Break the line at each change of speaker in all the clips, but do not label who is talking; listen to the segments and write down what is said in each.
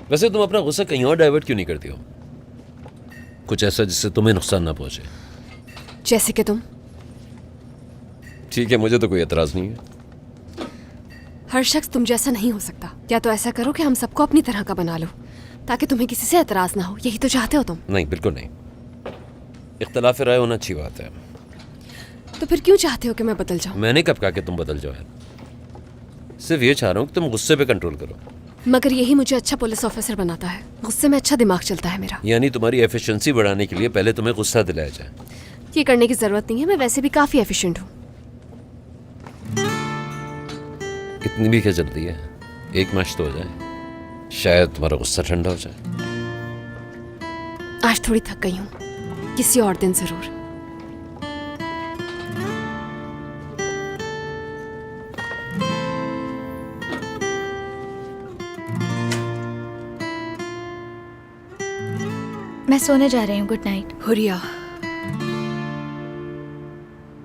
वैसे तुम अपना गुस्सा कहीं और डाइवर्ट क्यों नहीं करती हो? कुछ ऐसा जिससे तुम्हें नुकसान ना पहुंचे।
जैसे कि तुम।
ठीक है, मुझे तो कोई एतराज नहीं है।
हर शख्स तुम जैसा नहीं हो सकता। या तो ऐसा करो कि हम सबको अपनी तरह का बना लो, ताकि तुम्हें किसी से एतराज ना हो। यही तो चाहते हो तुम।
नहीं, बिल्कुल नहीं। इख्तलाफ राय होना अच्छी बात है।
तो फिर क्यों चाहते हो कि मैं बदल जाऊं?
मैंने कब कहा कि तुम बदल जाओ यार? सिर्फ ये चाह रहा हूँ कि तुम गुस्से पे कंट्रोल करो।
मगर यही मुझे अच्छा पुलिस ऑफिसर बनाता है। गुस्से में अच्छा दिमाग चलता है मेरा।
यानी तुम्हारी एफिशिएंसी बढ़ाने के लिए पहले तुम्हें गुस्सा दिलाया जाए।
ये करने की जरूरत नहीं है, मैं वैसे भी काफी एफिशिएंट हूँ।
इतनी भी क्या जल्दी है? एक मैच तो हो जाए, शायद तुम्हारा गुस्सा ठंडा हो जाए।
आज थोड़ी थक गई हूँ, किसी और दिन जरूर।
मैं सोने जा रही हूँ। Good night.
हुरिया,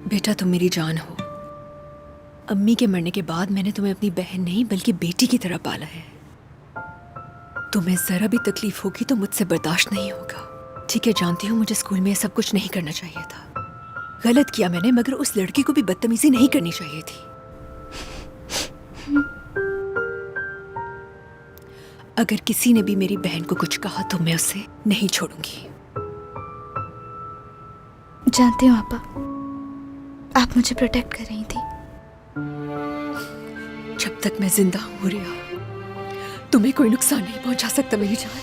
बेटा तुम मेरी जान हो। अम्मी के मरने के बाद मैंने तुम्हें अपनी बहन नहीं बल्कि बेटी की तरह पाला है। तुम्हें जरा भी तकलीफ होगी तो मुझसे बर्दाश्त नहीं होगा। ठीक है, जानती हूँ मुझे स्कूल में ये सब कुछ नहीं करना चाहिए था। गलत किया मैंने, मगर उस लड़की को भी बदतमीजी नहीं करनी चाहिए थी। अगर किसी ने भी मेरी बहन को कुछ कहा तो मैं उसे नहीं छोड़ूंगी।
जानती हूँ आपा, आप मुझे प्रोटेक्ट कर रही थी।
जब तक मैं जिंदा हूँ रिया, तुम्हें कोई नुकसान नहीं पहुंचा सकता मेरी जान।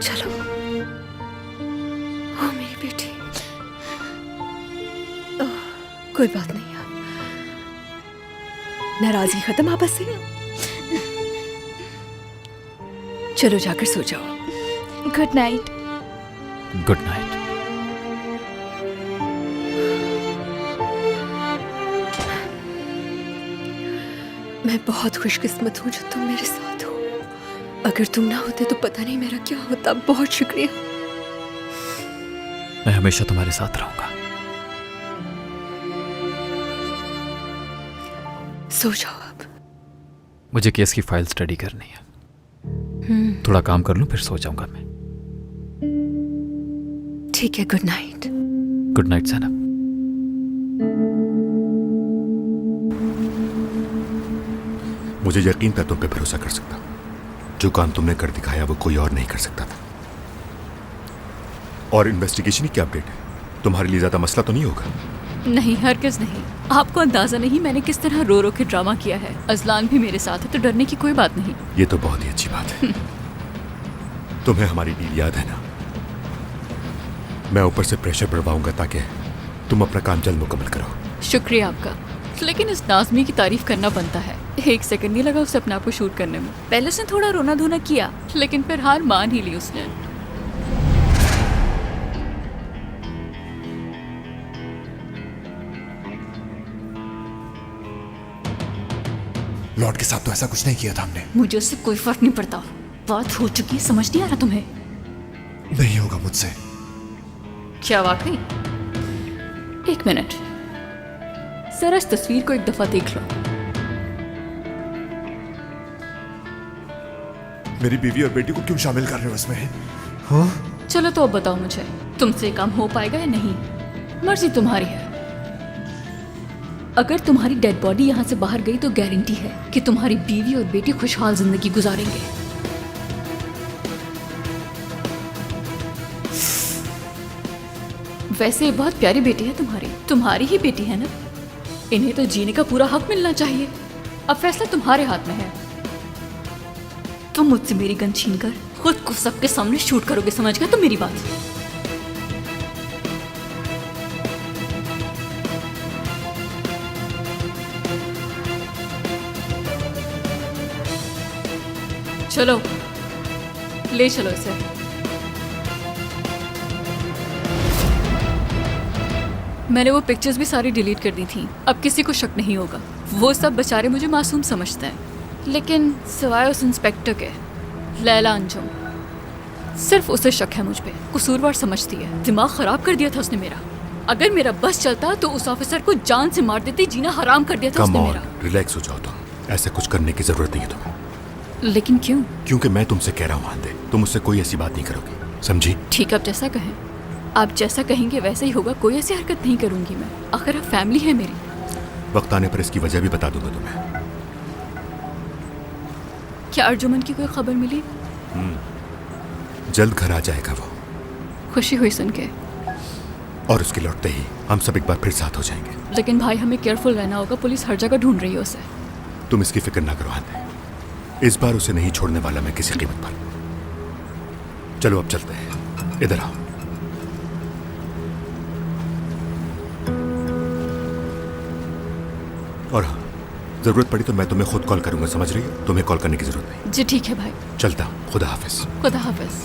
चलो, ओ मेरी बेटी। कोई बात नहीं यार, नाराजगी खत्म आपस से। चलो जाकर सो जाओ।
Good night.
Good night.
मैं बहुत खुशकिस्मत हूँ जो तुम मेरे साथ हो। अगर तुम ना होते तो पता नहीं मेरा क्या होता। बहुत शुक्रिया।
मैं हमेशा तुम्हारे साथ रहूंगा।
सो जाओ अब।
मुझे केस की फाइल स्टडी करनी है। थोड़ा काम कर लूं फिर सो जाऊंगा मैं।
ठीक है, good night.
Good night Zainab.
मुझे यकीन था तुम पे भरोसा कर सकता। जो काम तुमने कर दिखाया वो कोई और नहीं कर सकता था। और इन्वेस्टिगेशन की क्या अपडेट है? तुम्हारे लिए ज्यादा मसला तो नहीं होगा?
नहीं, हरगिज़ नहीं। आपको अंदाजा नहीं मैंने किस तरह रो रो के ड्रामा किया है। अजलान भी मेरे साथ है तो डरने की कोई बात नहीं।
ये तो बहुत ही अच्छी बात है। तुम्हें हमारी डील याद है ना? मैं ऊपर से प्रेशर बढ़वाऊंगा ताकि तुम अपना काम जल्द मुकम्मल करो।
शुक्रिया आपका, लेकिन इस नाज़मी की तारीफ करना बनता है। एक सेकंड नहीं लगा उसे अपने आप को शूट करने में। पहले उसने थोड़ा रोना धोना किया, लेकिन फिर हार मान ही ली उसने।
लॉर्ड के साथ तो ऐसा कुछ नहीं किया था हमने।
मुझे उससे कोई फर्क नहीं पड़ता। बात हो चुकी है, समझ नहीं आ रहा तुम्हें?
नहीं होगा मुझसे।
क्या वाकई? एक मिनट, जरा इस तस्वीर को एक दफा देख लो।
मेरी बीवी और बेटी को क्यों शामिल कर रहे हो इसमें? हाँ?
चलो तो अब बताओ मुझे, तुमसे काम हो पाएगा या नहीं? मर्जी तुम्हारी है। अगर तुम्हारी डेड बॉडी यहाँ से बाहर गई तो गारंटी है कि तुम्हारी बीवी और बेटी खुशहाल जिंदगी गुजारेंगे। वैसे बहुत प्यारी बेटी है तुम्हारी ही बेटी है ना? इन्हें तो जीने का पूरा हक मिलना चाहिए। अब फैसला तुम्हारे हाथ में है। तुम मुझसे मेरी गन छीनकर खुद को सबके सामने शूट करोगे, समझ गए तुम मेरी बात? चलो ले चलो इसे। मैंने वो पिक्चर्स भी सारी डिलीट कर दी थी। अब किसी को शक नहीं होगा। वो सब बेचारे मुझे मासूम समझते हैं, लेकिन सिवाय उस इंस्पेक्टर के, लैला अंजुम, सिर्फ उसे शक है मुझ पे। कसूरवार समझती है। दिमाग खराब कर दिया था उसने मेरा। अगर मेरा बस चलता तो उस ऑफिसर को जान से मार देती, जीना हराम कर दिया था
कम
उसने
ऑन,
मेरा।
रिलैक्स हो जाओ तुम। ऐसा कुछ करने की जरूरत नहीं है तुम्हें।
लेकिन क्यों?
क्योंकि मैं तुमसे कह रहा हूँ आंदे, तुम मुझसे कोई ऐसी बात नहीं करोगी, समझी?
ठीक, आप जैसा कहें। आप जैसा कहेंगे वैसा ही होगा। कोई ऐसी हरकत नहीं करूंगी मैं। आखिर आप फैमिली है मेरी।
वक्त आने पर इसकी वजह भी बता दूंगा तुम्हें।
क्या अर्जुमन की कोई खबर मिली?
जल्द घर आ जाएगा वो,
खुशी हुई सुन के।
और उसके लौटते ही हम सब एक बार फिर साथ हो जाएंगे।
लेकिन भाई हमें केयरफुल रहना होगा, पुलिस हर जगह ढूंढ रही है उसे।
तुम इसकी फिक्र ना करो आंदे, इस बार उसे नहीं छोड़ने वाला मैं किसी कीमत पर। चलो अब चलते हैं, इधर आओ। और हाँ, जरूरत पड़ी तो मैं तुम्हें खुद कॉल करूंगा, समझ रही हो? तुम्हें कॉल करने की जरूरत नहीं।
जी ठीक है भाई।
चलता हूं, खुदा हाफिज।
खुदा हाफिज।